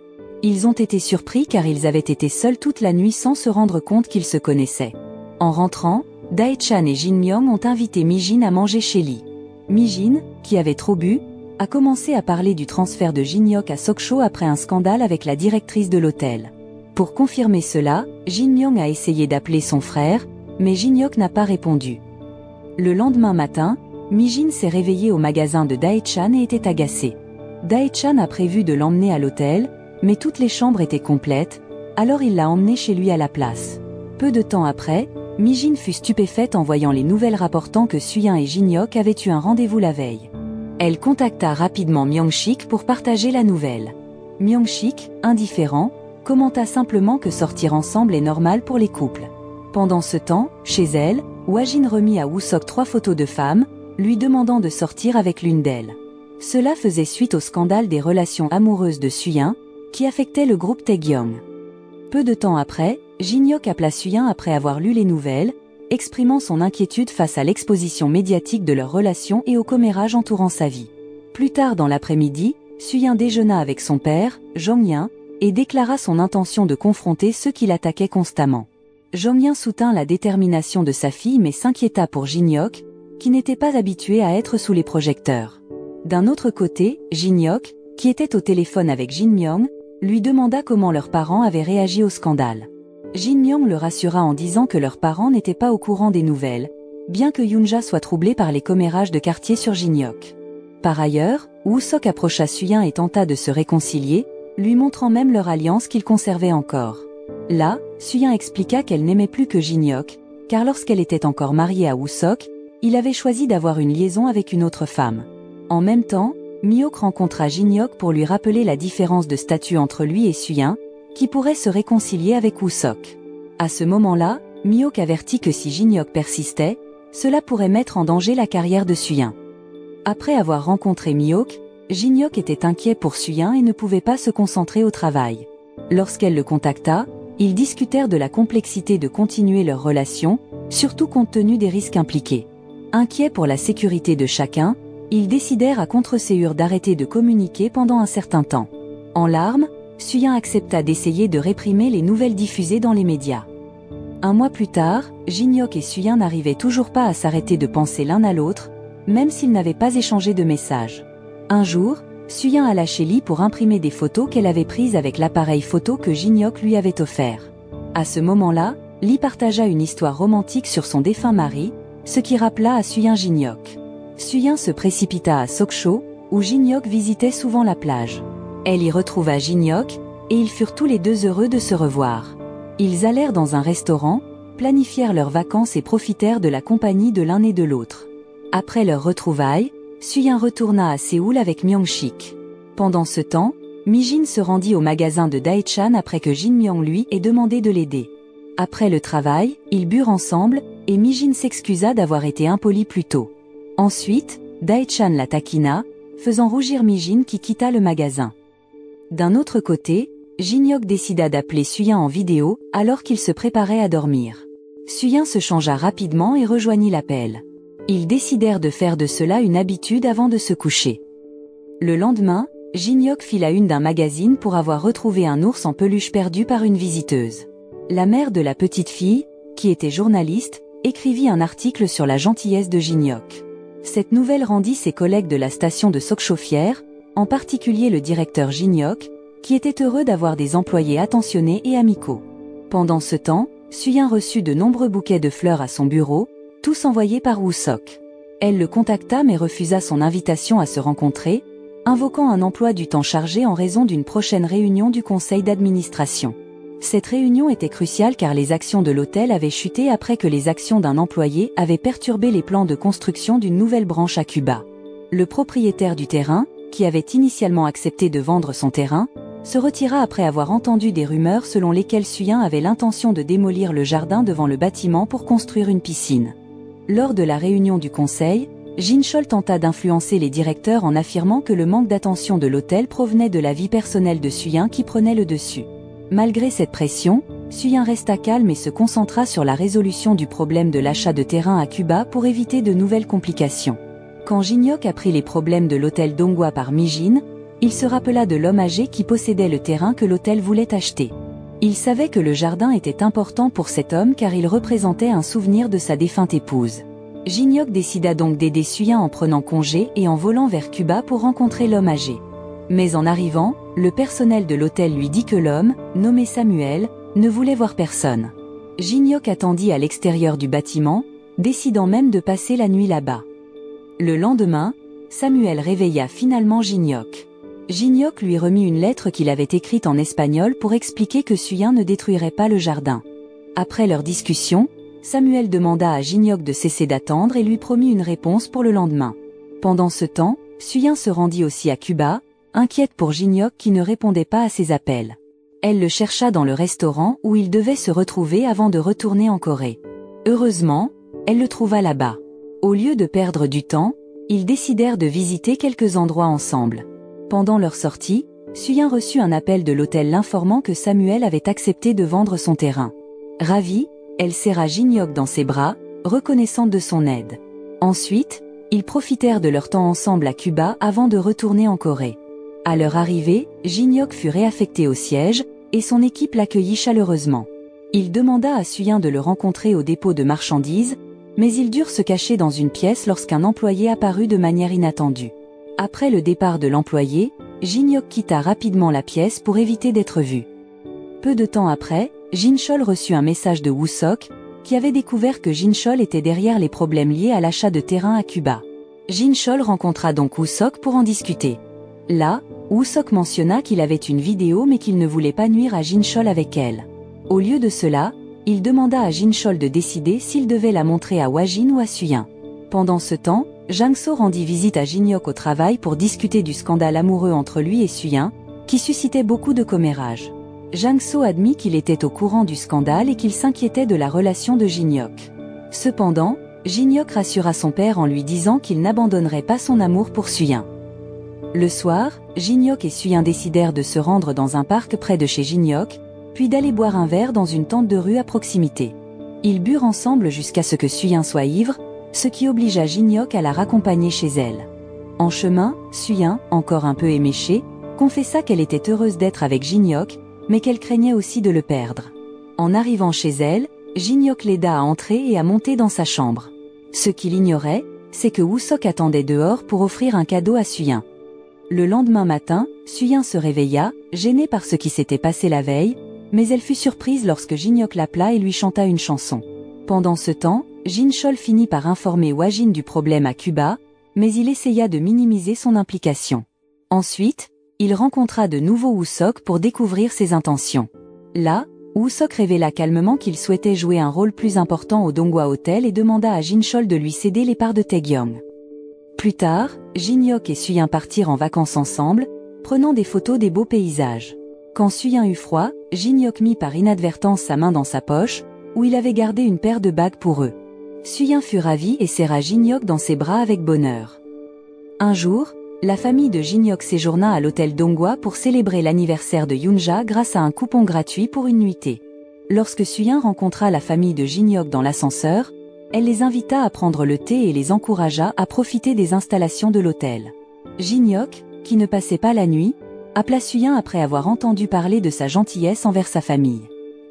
Ils ont été surpris car ils avaient été seuls toute la nuit sans se rendre compte qu'ils se connaissaient. En rentrant, Dae-chan et Jin Myung ont invité Mi-jin à manger chez lui. Mi-jin, qui avait trop bu, a commencé à parler du transfert de Jin Hyok à Sokcho après un scandale avec la directrice de l'hôtel. Pour confirmer cela, Jin Myung a essayé d'appeler son frère, mais Jin Hyok n'a pas répondu. Le lendemain matin, Mi-jin s'est réveillée au magasin de Dae-chan et était agacée. Dae-chan a prévu de l'emmener à l'hôtel, mais toutes les chambres étaient complètes, alors il l'a emmenée chez lui à la place. Peu de temps après, Mi-jin fut stupéfaite en voyant les nouvelles rapportant que Suyin et Jin Hyok avaient eu un rendez-vous la veille. Elle contacta rapidement Myung-sik pour partager la nouvelle. Myung-sik, indifférent, commenta simplement que sortir ensemble est normal pour les couples. Pendant ce temps, chez elle, Wajin remit à Woo-sok 3 photos de femmes, lui demandant de sortir avec l'une d'elles. Cela faisait suite au scandale des relations amoureuses de Suyin, qui affectait le groupe Taegyong. Peu de temps après, Jin Hyok appela Suyin après avoir lu les nouvelles, exprimant son inquiétude face à l'exposition médiatique de leur relation et au commérage entourant sa vie. Plus tard dans l'après-midi, Suyin déjeuna avec son père, Jong-in, et déclara son intention de confronter ceux qui l'attaquaient constamment. Jong-in soutint la détermination de sa fille mais s'inquiéta pour Jin Hyok, qui n'était pas habitué à être sous les projecteurs. D'un autre côté, Jin Hyok, qui était au téléphone avec Jin Myung, lui demanda comment leurs parents avaient réagi au scandale. Jin Myung le rassura en disant que leurs parents n'étaient pas au courant des nouvelles, bien que Yoonja soit troublé par les commérages de quartier sur Jin Hyok. Par ailleurs, Woo-sok approcha Suyin et tenta de se réconcilier, lui montrant même leur alliance qu'ils conservaient encore. Là, Suyin expliqua qu'elle n'aimait plus que Jin Hyok, car lorsqu'elle était encore mariée à Woo-sok, il avait choisi d'avoir une liaison avec une autre femme. En même temps, Miok rencontra Jinhyuk pour lui rappeler la différence de statut entre lui et Suyin, qui pourrait se réconcilier avec Woo-sok. À ce moment-là, Miok avertit que si Jinhyuk persistait, cela pourrait mettre en danger la carrière de Suyin. Après avoir rencontré Miok, Jinhyuk était inquiet pour Suyin et ne pouvait pas se concentrer au travail. Lorsqu'elle le contacta, ils discutèrent de la complexité de continuer leur relation, surtout compte tenu des risques impliqués. Inquiets pour la sécurité de chacun, ils décidèrent à contre-séure d'arrêter de communiquer pendant un certain temps. En larmes, Suyin accepta d'essayer de réprimer les nouvelles diffusées dans les médias. Un mois plus tard, Jinhyuk et Suyin n'arrivaient toujours pas à s'arrêter de penser l'un à l'autre, même s'ils n'avaient pas échangé de messages. Un jour, Suyin alla chez Lee pour imprimer des photos qu'elle avait prises avec l'appareil photo que Jinhyuk lui avait offert. À ce moment-là, Lee partagea une histoire romantique sur son défunt mari, ce qui rappela à Suyin Jinhyuk. Suyin se précipita à Sokcho, où Jinhyuk visitait souvent la plage. Elle y retrouva Jinhyuk, et ils furent tous les deux heureux de se revoir. Ils allèrent dans un restaurant, planifièrent leurs vacances et profitèrent de la compagnie de l'un et de l'autre. Après leur retrouvailles, Suyin retourna à Séoul avec Myung-sik. Pendant ce temps, Mi-jin se rendit au magasin de Dae-chan après que Jin-myung lui ait demandé de l'aider. Après le travail, ils burent ensemble, et Mi-jin s'excusa d'avoir été impoli plus tôt. Ensuite, Dae-chan la taquina, faisant rougir Mi-jin qui quitta le magasin. D'un autre côté, Jinhyuk décida d'appeler Suyin en vidéo alors qu'il se préparait à dormir. Suyin se changea rapidement et rejoignit l'appel. Ils décidèrent de faire de cela une habitude avant de se coucher. Le lendemain, Jinhyuk fit la une d'un magazine pour avoir retrouvé un ours en peluche perdu par une visiteuse. La mère de la petite fille, qui était journaliste, écrivit un article sur la gentillesse de Jinhyuk. Cette nouvelle rendit ses collègues de la station de Sokcho fiers, en particulier le directeur Jinhyuk, qui était heureux d'avoir des employés attentionnés et amicaux. Pendant ce temps, Suyin reçut de nombreux bouquets de fleurs à son bureau, tous envoyés par Woo-sok. Elle le contacta mais refusa son invitation à se rencontrer, invoquant un emploi du temps chargé en raison d'une prochaine réunion du conseil d'administration. Cette réunion était cruciale car les actions de l'hôtel avaient chuté après que les actions d'un employé avaient perturbé les plans de construction d'une nouvelle branche à Cuba. Le propriétaire du terrain, qui avait initialement accepté de vendre son terrain, se retira après avoir entendu des rumeurs selon lesquelles Suyin avait l'intention de démolir le jardin devant le bâtiment pour construire une piscine. Lors de la réunion du conseil, Jin-chol tenta d'influencer les directeurs en affirmant que le manque d'attention de l'hôtel provenait de la vie personnelle de Suyin qui prenait le dessus. Malgré cette pression, Suyin resta calme et se concentra sur la résolution du problème de l'achat de terrain à Cuba pour éviter de nouvelles complications. Quand Jinhyuk apprit les problèmes de l'hôtel Donghua par Mi-jin, il se rappela de l'homme âgé qui possédait le terrain que l'hôtel voulait acheter. Il savait que le jardin était important pour cet homme car il représentait un souvenir de sa défunte épouse. Jinhyuk décida donc d'aider Suyin en prenant congé et en volant vers Cuba pour rencontrer l'homme âgé. Mais en arrivant, le personnel de l'hôtel lui dit que l'homme, nommé Samuel, ne voulait voir personne. Jinhyuk attendit à l'extérieur du bâtiment, décidant même de passer la nuit là-bas. Le lendemain, Samuel réveilla finalement Jinhyuk. Jinhyuk lui remit une lettre qu'il avait écrite en espagnol pour expliquer que Suyin ne détruirait pas le jardin. Après leur discussion, Samuel demanda à Jinhyuk de cesser d'attendre et lui promit une réponse pour le lendemain. Pendant ce temps, Suyin se rendit aussi à Cuba, inquiète pour Jinhyuk qui ne répondait pas à ses appels. Elle le chercha dans le restaurant où ils devaient se retrouver avant de retourner en Corée. Heureusement, elle le trouva là-bas. Au lieu de perdre du temps, ils décidèrent de visiter quelques endroits ensemble. Pendant leur sortie, Suyin reçut un appel de l'hôtel l'informant que Samuel avait accepté de vendre son terrain. Ravie, elle serra Jinhyuk dans ses bras, reconnaissante de son aide. Ensuite, ils profitèrent de leur temps ensemble à Cuba avant de retourner en Corée. À leur arrivée, Jinhyuk fut réaffecté au siège, et son équipe l'accueillit chaleureusement. Il demanda à Suyin de le rencontrer au dépôt de marchandises, mais ils durent se cacher dans une pièce lorsqu'un employé apparut de manière inattendue. Après le départ de l'employé, Jinhyuk quitta rapidement la pièce pour éviter d'être vu. Peu de temps après, Jin-chol reçut un message de Woo-sok, qui avait découvert que Jin-chol était derrière les problèmes liés à l'achat de terrain à Cuba. Jin-chol rencontra donc Woo-sok pour en discuter. Là, Woo-sok mentionna qu'il avait une vidéo mais qu'il ne voulait pas nuire à Jin-chol avec elle. Au lieu de cela, il demanda à Jin-chol de décider s'il devait la montrer à Wajin ou à Suyin. Pendant ce temps, Jang-so rendit visite à Jin-hyuk au travail pour discuter du scandale amoureux entre lui et Suyin, qui suscitait beaucoup de commérages. Jang-so admit qu'il était au courant du scandale et qu'il s'inquiétait de la relation de Jin-hyuk. Cependant, Jin-hyuk rassura son père en lui disant qu'il n'abandonnerait pas son amour pour Suyin. Le soir, Jin-hyuk et Suyin décidèrent de se rendre dans un parc près de chez Jin-hyuk, puis d'aller boire un verre dans une tente de rue à proximité. Ils burent ensemble jusqu'à ce que Suyin soit ivre, ce qui obligea Jin-hyuk à la raccompagner chez elle. En chemin, Suyin, encore un peu éméchée, confessa qu'elle était heureuse d'être avec Jin-hyuk, mais qu'elle craignait aussi de le perdre. En arrivant chez elle, Jin-hyuk l'aida à entrer et à monter dans sa chambre. Ce qu'il ignorait, c'est que Woo-sok attendait dehors pour offrir un cadeau à Suyin. Le lendemain matin, Suyin se réveilla, gênée par ce qui s'était passé la veille, mais elle fut surprise lorsque Jin-hyuk l'appela et lui chanta une chanson. Pendant ce temps, Jin-chol finit par informer Wajin du problème à Cuba, mais il essaya de minimiser son implication. Ensuite, il rencontra de nouveau Woo-sok pour découvrir ses intentions. Là, Woo-sok révéla calmement qu'il souhaitait jouer un rôle plus important au Donghua Hotel et demanda à Jin-chol de lui céder les parts de Taegyeong. Plus tard, Jin-hyuk et Suyin partirent en vacances ensemble, prenant des photos des beaux paysages. Quand Suyin eut froid, Jin-hyuk mit par inadvertance sa main dans sa poche, où il avait gardé une paire de bagues pour eux. Suyin fut ravi et serra Jin-hyuk dans ses bras avec bonheur. Un jour, la famille de Jin-hyuk séjourna à l'hôtel Donghua pour célébrer l'anniversaire de Yoonja grâce à un coupon gratuit pour une nuitée. Lorsque Suyin rencontra la famille de Jin-hyuk dans l'ascenseur, elle les invita à prendre le thé et les encouragea à profiter des installations de l'hôtel. Jin-hyuk, qui ne passait pas la nuit, appela Suyin après avoir entendu parler de sa gentillesse envers sa famille.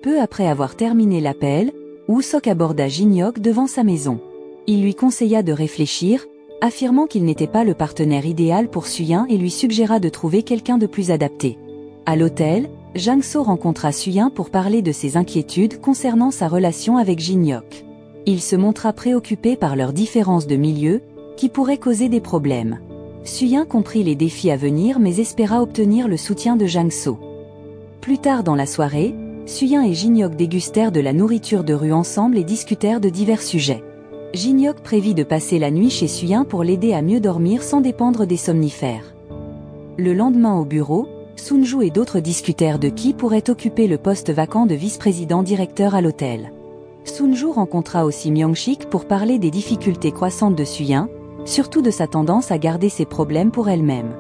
Peu après avoir terminé l'appel, Woo-sok aborda Jin-hyuk devant sa maison. Il lui conseilla de réfléchir, affirmant qu'il n'était pas le partenaire idéal pour Suyin et lui suggéra de trouver quelqu'un de plus adapté. À l'hôtel, Jang-so rencontra Suyin pour parler de ses inquiétudes concernant sa relation avec Jin-hyuk. Il se montra préoccupé par leurs différences de milieu, qui pourraient causer des problèmes. Suyin comprit les défis à venir mais espéra obtenir le soutien de Jang-so. Plus tard dans la soirée, Suyin et Jin-hyuk dégustèrent de la nourriture de rue ensemble et discutèrent de divers sujets. Jin-hyuk prévit de passer la nuit chez Suyin pour l'aider à mieux dormir sans dépendre des somnifères. Le lendemain au bureau, Sunju et d'autres discutèrent de qui pourrait occuper le poste vacant de vice-président directeur à l'hôtel. Sunju rencontra aussi Myung-sik pour parler des difficultés croissantes de Suyin, surtout de sa tendance à garder ses problèmes pour elle-même.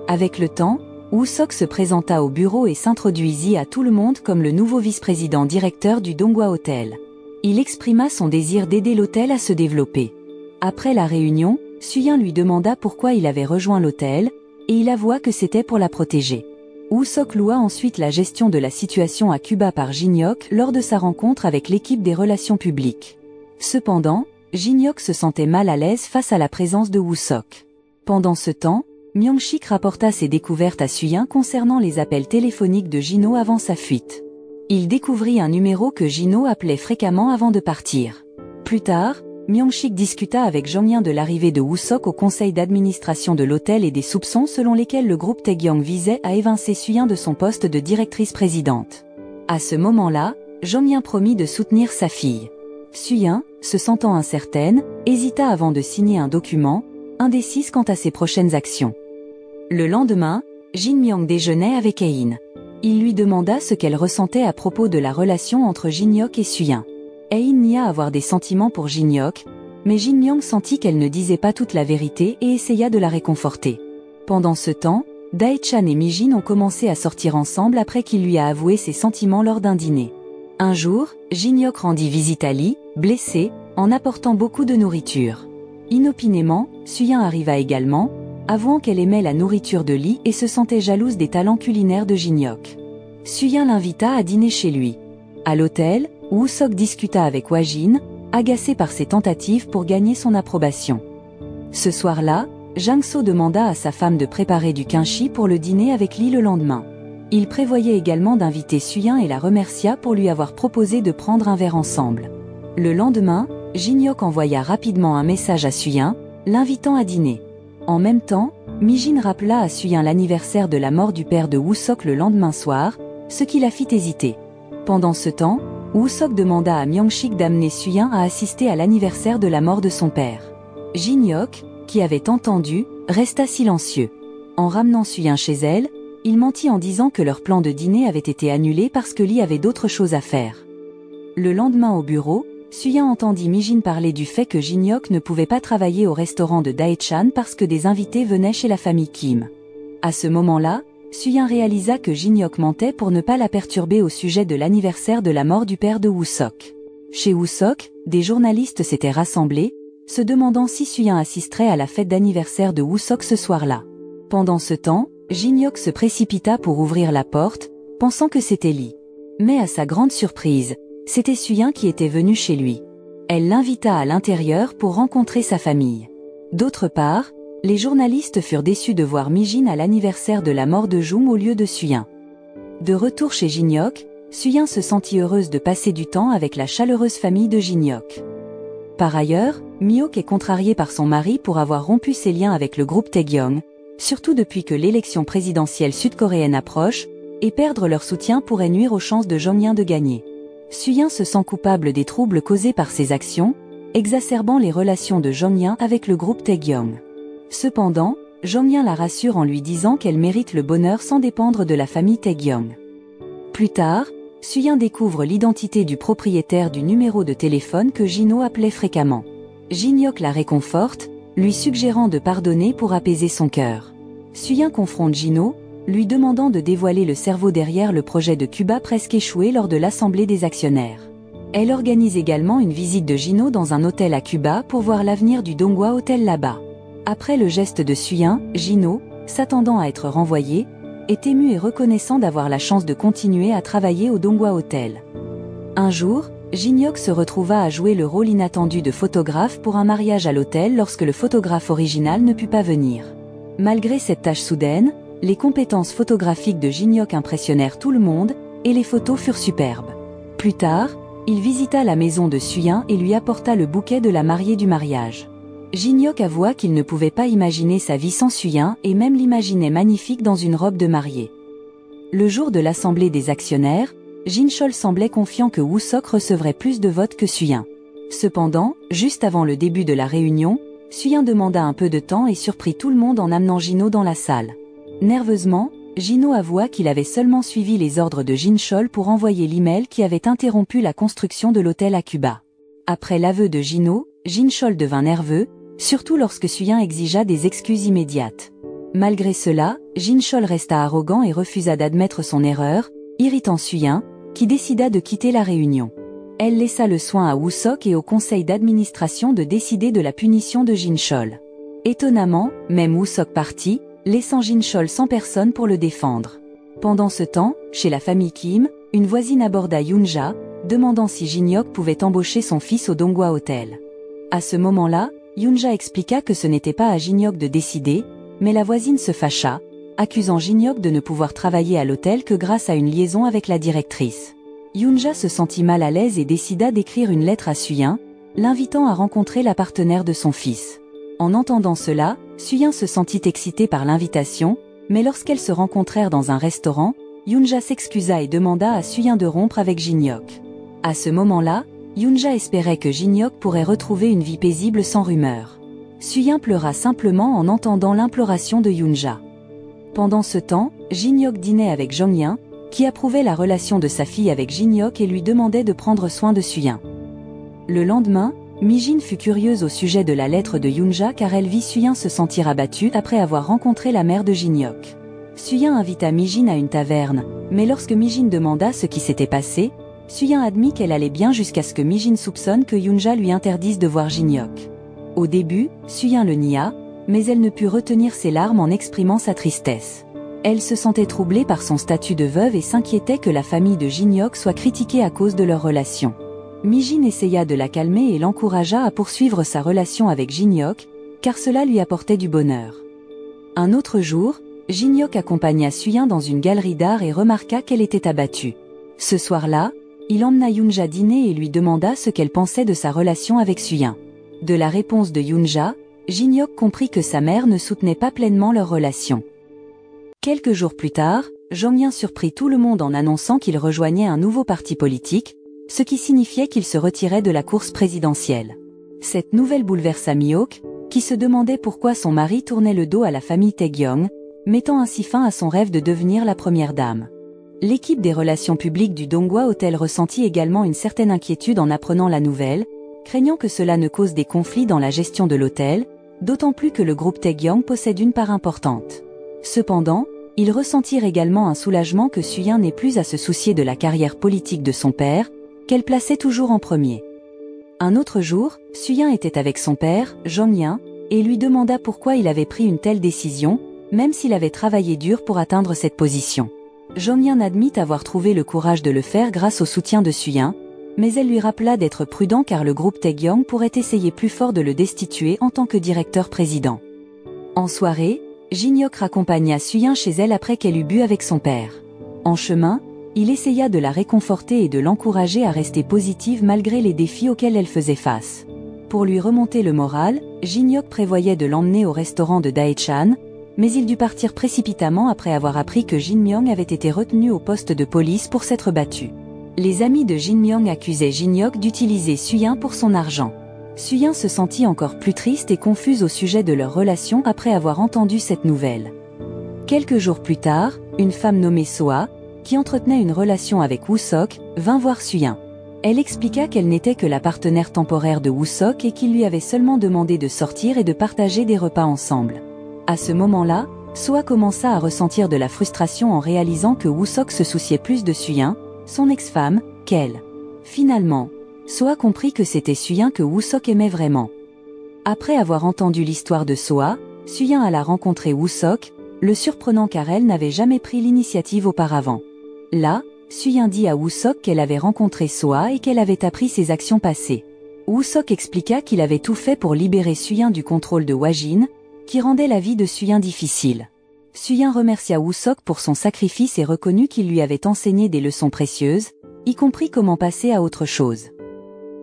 Avec le temps, Woo-sok se présenta au bureau et s'introduisit à tout le monde comme le nouveau vice-président directeur du Donghua Hotel. Il exprima son désir d'aider l'hôtel à se développer. Après la réunion, Suyin lui demanda pourquoi il avait rejoint l'hôtel, et il avoua que c'était pour la protéger. Woo-sok loua ensuite la gestion de la situation à Cuba par Jin-hyuk lors de sa rencontre avec l'équipe des relations publiques. Cependant, Jin-hyuk se sentait mal à l'aise face à la présence de Woo-sok. Pendant ce temps, Myung-sik rapporta ses découvertes à Suyin concernant les appels téléphoniques de Jin-ho avant sa fuite. Il découvrit un numéro que Jin-ho appelait fréquemment avant de partir. Plus tard, Myung-sik discuta avec Jong-in de l'arrivée de Woo-sok au conseil d'administration de l'hôtel et des soupçons selon lesquels le groupe Taegyeong visait à évincer Suyin de son poste de directrice-présidente. À ce moment-là, Jong-in promit de soutenir sa fille. Suyin, se sentant incertaine, hésita avant de signer un document, indécise quant à ses prochaines actions. Le lendemain, Jin Myung déjeunait avec Hein. Il lui demanda ce qu'elle ressentait à propos de la relation entre Jin-hyuk et Suyin. Hein nia avoir des sentiments pour Jin-hyuk, mais Jin Myung sentit qu'elle ne disait pas toute la vérité et essaya de la réconforter. Pendant ce temps, Dae-chan et Mi-jin ont commencé à sortir ensemble après qu'il lui a avoué ses sentiments lors d'un dîner. Un jour, Jin-hyuk rendit visite à Lee, blessé, en apportant beaucoup de nourriture. Inopinément, Suyin arriva également, avouant qu'elle aimait la nourriture de Lee et se sentait jalouse des talents culinaires de Jin-hyuk. Suyin l'invita à dîner chez lui. À l'hôtel, Woo-sok discuta avec Wajin, agacé par ses tentatives pour gagner son approbation. Ce soir-là, Jang-so demanda à sa femme de préparer du kimchi pour le dîner avec Lee le lendemain. Il prévoyait également d'inviter Suyin et la remercia pour lui avoir proposé de prendre un verre ensemble. Le lendemain, Jin-hyuk envoya rapidement un message à Suyin, l'invitant à dîner. En même temps, Mi-jin rappela à Suyin l'anniversaire de la mort du père de Woo-sok le lendemain soir, ce qui la fit hésiter. Pendant ce temps, Woo-sok demanda à Myung-sik d'amener Suyin à assister à l'anniversaire de la mort de son père. Jin-hyuk, qui avait entendu, resta silencieux. En ramenant Suyin chez elle, il mentit en disant que leur plan de dîner avait été annulé parce que Lee avait d'autres choses à faire. Le lendemain au bureau, Suyin entendit Mi-jin parler du fait que Jin-hyuk ne pouvait pas travailler au restaurant de Daechan parce que des invités venaient chez la famille Kim. À ce moment-là, Suyin réalisa que Jin-hyuk mentait pour ne pas la perturber au sujet de l'anniversaire de la mort du père de Woo-sok. Chez Woo-sok, des journalistes s'étaient rassemblés, se demandant si Suyin assisterait à la fête d'anniversaire de Woo-sok ce soir-là. Pendant ce temps, Jin-hyuk se précipita pour ouvrir la porte, pensant que c'était Lee. Mais à sa grande surprise, c'était Suyin qui était venu chez lui. Elle l'invita à l'intérieur pour rencontrer sa famille. D'autre part, les journalistes furent déçus de voir Mi-jin à l'anniversaire de la mort de Jung au lieu de Suyin. De retour chez Jin-hyuk, Suyin se sentit heureuse de passer du temps avec la chaleureuse famille de Jin-hyuk. Par ailleurs, Mi-hyuk est contrariée par son mari pour avoir rompu ses liens avec le groupe Taegyeong, surtout depuis que l'élection présidentielle sud-coréenne approche, et perdre leur soutien pourrait nuire aux chances de Jong-in de gagner. Suyin se sent coupable des troubles causés par ses actions, exacerbant les relations de Jong-in avec le groupe Taegyeong. Cependant, Jong-in la rassure en lui disant qu'elle mérite le bonheur sans dépendre de la famille Taegyeong. Plus tard, Suyin découvre l'identité du propriétaire du numéro de téléphone que Jin-ho appelait fréquemment. Jin-hyuk la réconforte, lui suggérant de pardonner pour apaiser son cœur. Suyin confronte Jin-ho, lui demandant de dévoiler le cerveau derrière le projet de Cuba presque échoué lors de l'Assemblée des actionnaires. Elle organise également une visite de Jin-ho dans un hôtel à Cuba pour voir l'avenir du Donghua Hotel là-bas. Après le geste de Suyin, Jin-ho, s'attendant à être renvoyé, est ému et reconnaissant d'avoir la chance de continuer à travailler au Donghua Hotel. Un jour, Jin-hyuk se retrouva à jouer le rôle inattendu de photographe pour un mariage à l'hôtel lorsque le photographe original ne put pas venir. Malgré cette tâche soudaine, les compétences photographiques de Jin-hyuk impressionnèrent tout le monde, et les photos furent superbes. Plus tard, il visita la maison de Suyin et lui apporta le bouquet de la mariée du mariage. Jin-hyuk avoua qu'il ne pouvait pas imaginer sa vie sans Suyin et même l'imaginait magnifique dans une robe de mariée. Le jour de l'assemblée des actionnaires, Jin-chol semblait confiant que Woo-sok recevrait plus de votes que Suyin. Cependant, juste avant le début de la réunion, Suyin demanda un peu de temps et surprit tout le monde en amenant Jin-ho dans la salle. Nerveusement, Jin-ho avoua qu'il avait seulement suivi les ordres de Jin-chol pour envoyer l'email qui avait interrompu la construction de l'hôtel à Cuba. Après l'aveu de Jin-ho, Jin-chol devint nerveux, surtout lorsque Suyin exigea des excuses immédiates. Malgré cela, Jin-chol resta arrogant et refusa d'admettre son erreur, irritant Suyin, qui décida de quitter la réunion. Elle laissa le soin à Woo-sok et au conseil d'administration de décider de la punition de Jin-chol. Étonnamment, même Woo-sok partit, laissant Jin-chol sans personne pour le défendre. Pendant ce temps, chez la famille Kim, une voisine aborda Yoon-ja, demandant si Jin-hyuk pouvait embaucher son fils au Donghua Hotel. À ce moment-là, Yoon-ja expliqua que ce n'était pas à Jin-hyuk de décider, mais la voisine se fâcha, accusant Jin-hyuk de ne pouvoir travailler à l'hôtel que grâce à une liaison avec la directrice. Yoon-ja se sentit mal à l'aise et décida d'écrire une lettre à Suyin, l'invitant à rencontrer la partenaire de son fils. En entendant cela, Suyin se sentit excitée par l'invitation, mais lorsqu'elles se rencontrèrent dans un restaurant, Yoon-ja s'excusa et demanda à Suyin de rompre avec Jin-hyuk. À ce moment-là, Yoon-ja espérait que Jin-hyuk pourrait retrouver une vie paisible sans rumeur. Suyin pleura simplement en entendant l'imploration de Yoon-ja. Pendant ce temps, Jin-hyuk dînait avec Jong-in, qui approuvait la relation de sa fille avec Jin-hyuk et lui demandait de prendre soin de Suyin. Le lendemain, Mi-jin fut curieuse au sujet de la lettre de Yoon-ja car elle vit Suyin se sentir abattue après avoir rencontré la mère de Jin-hyuk. Suyin invita Mi-jin à une taverne, mais lorsque Mi-jin demanda ce qui s'était passé, Suyin admit qu'elle allait bien jusqu'à ce que Mi-jin soupçonne que Yoon-ja lui interdise de voir Jin-hyuk. Au début, Suyin le nia, mais elle ne put retenir ses larmes en exprimant sa tristesse. Elle se sentait troublée par son statut de veuve et s'inquiétait que la famille de Jin-hyuk soit critiquée à cause de leur relation. Mi-jin essaya de la calmer et l'encouragea à poursuivre sa relation avec Jin-hyuk, car cela lui apportait du bonheur. Un autre jour, Jin-hyuk accompagna Suyin dans une galerie d'art et remarqua qu'elle était abattue. Ce soir-là, il emmena Yoon-ja dîner et lui demanda ce qu'elle pensait de sa relation avec Suyin. De la réponse de Yoon-ja, Jin-hyuk comprit que sa mère ne soutenait pas pleinement leur relation. Quelques jours plus tard, Jong-in surprit tout le monde en annonçant qu'il rejoignait un nouveau parti politique, ce qui signifiait qu'il se retirait de la course présidentielle. Cette nouvelle bouleversa Mi-hyuk, qui se demandait pourquoi son mari tournait le dos à la famille Taegyeong, mettant ainsi fin à son rêve de devenir la première dame. L'équipe des relations publiques du Donghua Hotel ressentit également une certaine inquiétude en apprenant la nouvelle, craignant que cela ne cause des conflits dans la gestion de l'hôtel, d'autant plus que le groupe Taegyeong possède une part importante. Cependant, ils ressentirent également un soulagement que Suyin n'ait plus à se soucier de la carrière politique de son père, qu'elle plaçait toujours en premier. Un autre jour, Suyin était avec son père, Jong-Yin, et lui demanda pourquoi il avait pris une telle décision, même s'il avait travaillé dur pour atteindre cette position. Jong-Yin admit avoir trouvé le courage de le faire grâce au soutien de Suyin, mais elle lui rappela d'être prudent car le groupe Taegyeong pourrait essayer plus fort de le destituer en tant que directeur-président. En soirée, Jin-hyuk raccompagna Suyin chez elle après qu'elle eut bu avec son père. En chemin, il essaya de la réconforter et de l'encourager à rester positive malgré les défis auxquels elle faisait face. Pour lui remonter le moral, Jin-hyuk prévoyait de l'emmener au restaurant de Daechan, mais il dut partir précipitamment après avoir appris que Jin Myung avait été retenu au poste de police pour s'être battu. Les amis de Jin Myung accusaient Jin-hyuk d'utiliser Suyin pour son argent. Suyin se sentit encore plus triste et confuse au sujet de leur relation après avoir entendu cette nouvelle. Quelques jours plus tard, une femme nommée Soa, qui entretenait une relation avec Woo-sok, vint voir Suyin. Elle expliqua qu'elle n'était que la partenaire temporaire de Woo-sok et qu'il lui avait seulement demandé de sortir et de partager des repas ensemble. À ce moment-là, Soa commença à ressentir de la frustration en réalisant que Woo-sok se souciait plus de Suyin, son ex-femme, qu'elle. Finalement, Soa comprit que c'était Suyin que Woo-sok aimait vraiment. Après avoir entendu l'histoire de Soa, Suyin alla rencontrer Woo-sok, le surprenant car elle n'avait jamais pris l'initiative auparavant. Là, Suyin dit à Woo-sok qu'elle avait rencontré Soa et qu'elle avait appris ses actions passées. Woo-sok expliqua qu'il avait tout fait pour libérer Suyin du contrôle de Wajin, qui rendait la vie de Suyin difficile. Suyin remercia Woo-sok pour son sacrifice et reconnut qu'il lui avait enseigné des leçons précieuses, y compris comment passer à autre chose.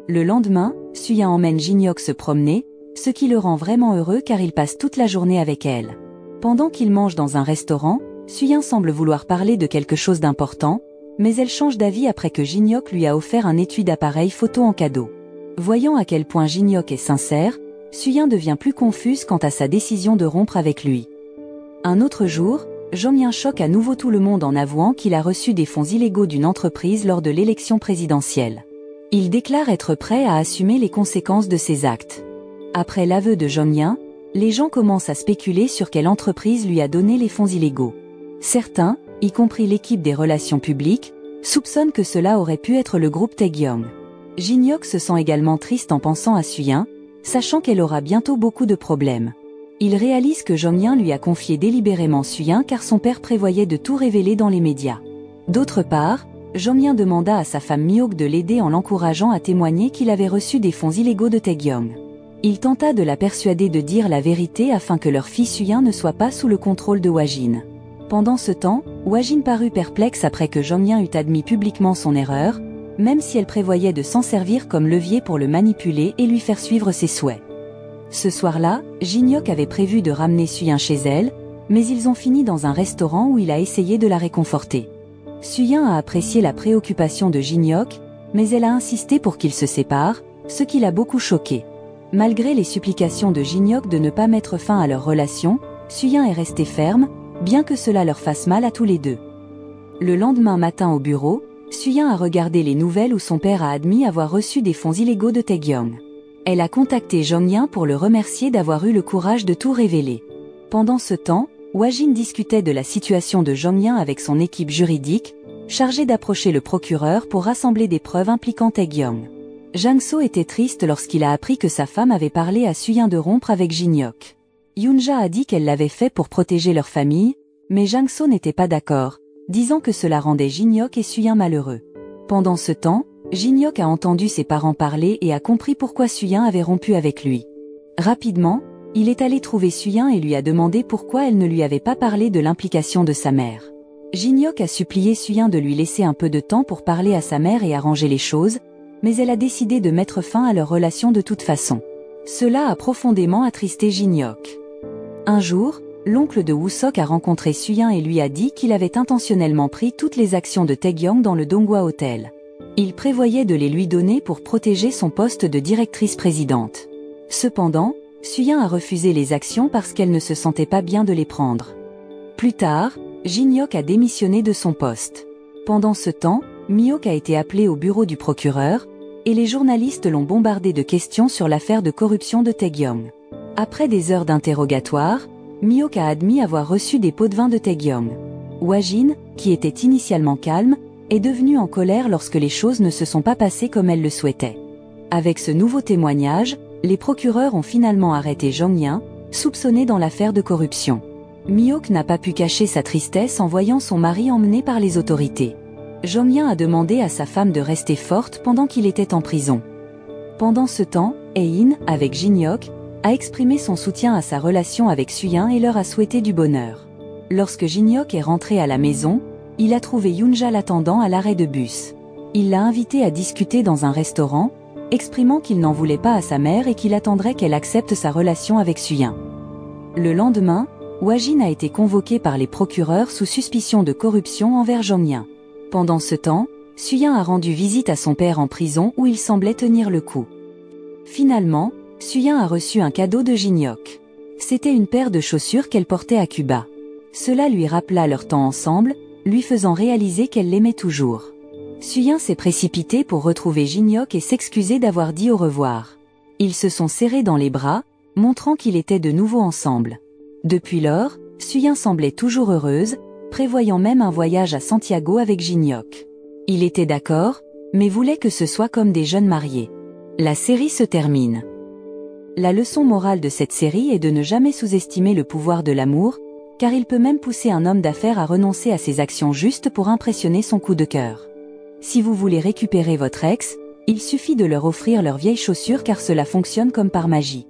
Le lendemain, Suyin emmène Jin-hyuk se promener, ce qui le rend vraiment heureux car il passe toute la journée avec elle. Pendant qu'ils mangent dans un restaurant, Suyin semble vouloir parler de quelque chose d'important, mais elle change d'avis après que Jin-hyuk lui a offert un étui d'appareil photo en cadeau. Voyant à quel point Jin-hyuk est sincère, Suyin devient plus confuse quant à sa décision de rompre avec lui. Un autre jour, Jong-Yin choque à nouveau tout le monde en avouant qu'il a reçu des fonds illégaux d'une entreprise lors de l'élection présidentielle. Il déclare être prêt à assumer les conséquences de ses actes. Après l'aveu de Jong-Yin, les gens commencent à spéculer sur quelle entreprise lui a donné les fonds illégaux. Certains, y compris l'équipe des relations publiques, soupçonnent que cela aurait pu être le groupe Taegyeong. Jin-hyuk se sent également triste en pensant à Suyin, sachant qu'elle aura bientôt beaucoup de problèmes. Il réalise que Jong-Yin lui a confié délibérément Suyin car son père prévoyait de tout révéler dans les médias. D'autre part, Jong-Yin demanda à sa femme Myok de l'aider en l'encourageant à témoigner qu'il avait reçu des fonds illégaux de Taegyeong. Il tenta de la persuader de dire la vérité afin que leur fille Suyin ne soit pas sous le contrôle de Wajin. Pendant ce temps, Wajin parut perplexe après que Jong-Yin eut admis publiquement son erreur, même si elle prévoyait de s'en servir comme levier pour le manipuler et lui faire suivre ses souhaits. Ce soir-là, Jin-hyuk avait prévu de ramener Suyin chez elle, mais ils ont fini dans un restaurant où il a essayé de la réconforter. Suyin a apprécié la préoccupation de Jin-hyuk, mais elle a insisté pour qu'ils se séparent, ce qui l'a beaucoup choqué. Malgré les supplications de Jin-hyuk de ne pas mettre fin à leur relation, Suyin est resté ferme, bien que cela leur fasse mal à tous les deux. Le lendemain matin au bureau, Suyin a regardé les nouvelles où son père a admis avoir reçu des fonds illégaux de Taegyeong. Elle a contacté Jong-Yin pour le remercier d'avoir eu le courage de tout révéler. Pendant ce temps, Wajin discutait de la situation de Jong-Yin avec son équipe juridique, chargée d'approcher le procureur pour rassembler des preuves impliquant Taegyeong. Jang-so était triste lorsqu'il a appris que sa femme avait parlé à Suyin de rompre avec Jin-hyuk. Yoon-ja a dit qu'elle l'avait fait pour protéger leur famille, mais Jang-so n'était pas d'accord, disant que cela rendait Jin-hyuk et Suyin malheureux. Pendant ce temps, Jin-hyuk a entendu ses parents parler et a compris pourquoi Suyin avait rompu avec lui. Rapidement, il est allé trouver Suyin et lui a demandé pourquoi elle ne lui avait pas parlé de l'implication de sa mère. Jin-hyuk a supplié Suyin de lui laisser un peu de temps pour parler à sa mère et arranger les choses, mais elle a décidé de mettre fin à leur relation de toute façon. Cela a profondément attristé Jin-hyuk. Un jour, l'oncle de Woo-sok a rencontré Suyin et lui a dit qu'il avait intentionnellement pris toutes les actions de Taegyeong dans le Donghua Hotel. Il prévoyait de les lui donner pour protéger son poste de directrice-présidente. Cependant, Suyin a refusé les actions parce qu'elle ne se sentait pas bien de les prendre. Plus tard, Jin-hyuk a démissionné de son poste. Pendant ce temps, Mi-hyuk a été appelé au bureau du procureur, et les journalistes l'ont bombardé de questions sur l'affaire de corruption de Taegyeong. Après des heures d'interrogatoire, Mi-hyuk a admis avoir reçu des pots de vin de Taegyeong. Hwa-jin, qui était initialement calme, est devenue en colère lorsque les choses ne se sont pas passées comme elle le souhaitait. Avec ce nouveau témoignage, les procureurs ont finalement arrêté Jong-yin, soupçonné dans l'affaire de corruption. Mi-hyuk n'a pas pu cacher sa tristesse en voyant son mari emmené par les autorités. Jong-yin a demandé à sa femme de rester forte pendant qu'il était en prison. Pendant ce temps, Hae-in, avec Jin-hyuk, a exprimé son soutien à sa relation avec Suyin et leur a souhaité du bonheur. Lorsque Jin-hyuk est rentré à la maison, il a trouvé Yoon-ja l'attendant à l'arrêt de bus. Il l'a invité à discuter dans un restaurant, exprimant qu'il n'en voulait pas à sa mère et qu'il attendrait qu'elle accepte sa relation avec Suyin. Le lendemain, Hwa-jin a été convoqué par les procureurs sous suspicion de corruption envers Jong-yin. Pendant ce temps, Suyin a rendu visite à son père en prison où il semblait tenir le coup. Finalement, Suyin a reçu un cadeau de Jin-hyuk. C'était une paire de chaussures qu'elle portait à Cuba. Cela lui rappela leur temps ensemble, lui faisant réaliser qu'elle l'aimait toujours. Suyin s'est précipité pour retrouver Jin-hyuk et s'excuser d'avoir dit au revoir. Ils se sont serrés dans les bras, montrant qu'ils étaient de nouveau ensemble. Depuis lors, Suyin semblait toujours heureuse, prévoyant même un voyage à Santiago avec Jin-hyuk. Il était d'accord, mais voulait que ce soit comme des jeunes mariés. La série se termine. La leçon morale de cette série est de ne jamais sous-estimer le pouvoir de l'amour, car il peut même pousser un homme d'affaires à renoncer à ses actions justes pour impressionner son coup de cœur. Si vous voulez récupérer votre ex, il suffit de leur offrir leurs vieilles chaussures car cela fonctionne comme par magie.